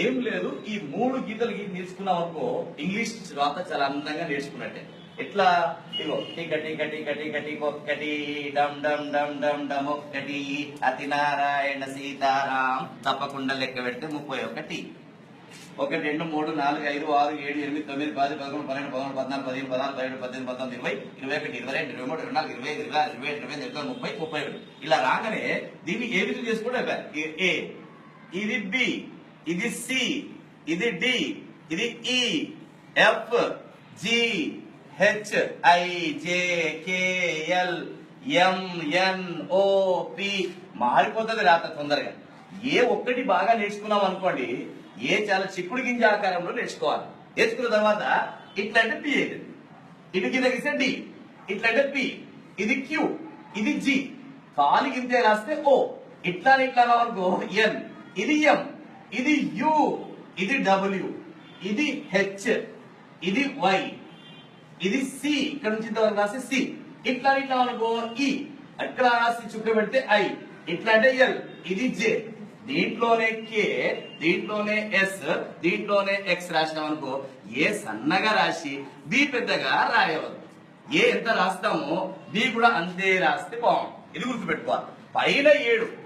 ఏం లేదు, ఈ మూడు గీతలు నేర్చుకున్నాం అనుకో ఇంగ్లీష్ రాత చాలా అందంగా నేర్చుకున్నట్టే. ఎట్లా? ఇగో టిక టిక టిక టిక టిక ఒక్కటి డమ్ డమ్ డమ్ డమ్ డమ్ ఒక్కటి అతి నారాయణ సీతారాం తప్పకుండా లెక్క పెడితే 31. 1 2 3 4 5 6 7 8 9 10 11 12 13 14 15 16 17 18 19 20 21 22 23 24 25 26 27 28 29 30 31. ఇలా రాగానే దీన్ని ఏ విధంగా చేసుకుంటే ఏ, ఇది బి, ఇది సి, ఇది డి, ఇది E, F, G, H, I, J, K, L, M, N, O, P. మారిపోతుంది రాత తొందరగా. ఏ ఒక్కటి బాగా నేర్చుకున్నాం అనుకోండి, ఏ చాలా చిక్కుడు గింజ ఆకారంలో నేర్చుకోవాలి. నేర్చుకున్న తర్వాత ఇట్లంటే పి అయింది, ఇటు కింద గీస్తే డి, ఇట్లంటే పి, ఇది క్యూ, ఇది జి, కాలు గింజ రాస్తే ఓ, ఇట్లా ఇట్లా అనుకో ఎన్, ఇది ఎం, ఇది యు, ఇది డబ్ల్యూ, ఇది హెచ్, ఇది వై, ఇది సి, ఇక్కడ నుంచి ఇంతవరకు రాస్తే సి, ఇట్లా ఇట్లా అనుకో ఈ, అక్కడ రాసి చుక్క పెడితే ఐ, ఇట్లా అంటే ఎల్, ఇది జే, దీంట్లోనే కే, దీంట్లోనే ఎస్, దీంట్లోనే ఎక్స్ రాసినాం అనుకో ఏ సన్నగా రాసి బి పెద్దగా రాయవద్దు. ఏ ఎంత రాస్తామో బి కూడా అంతే రాస్తే బాగుంటుంది. ఇది గుర్తుపెట్టుకోవాలి. పైన 7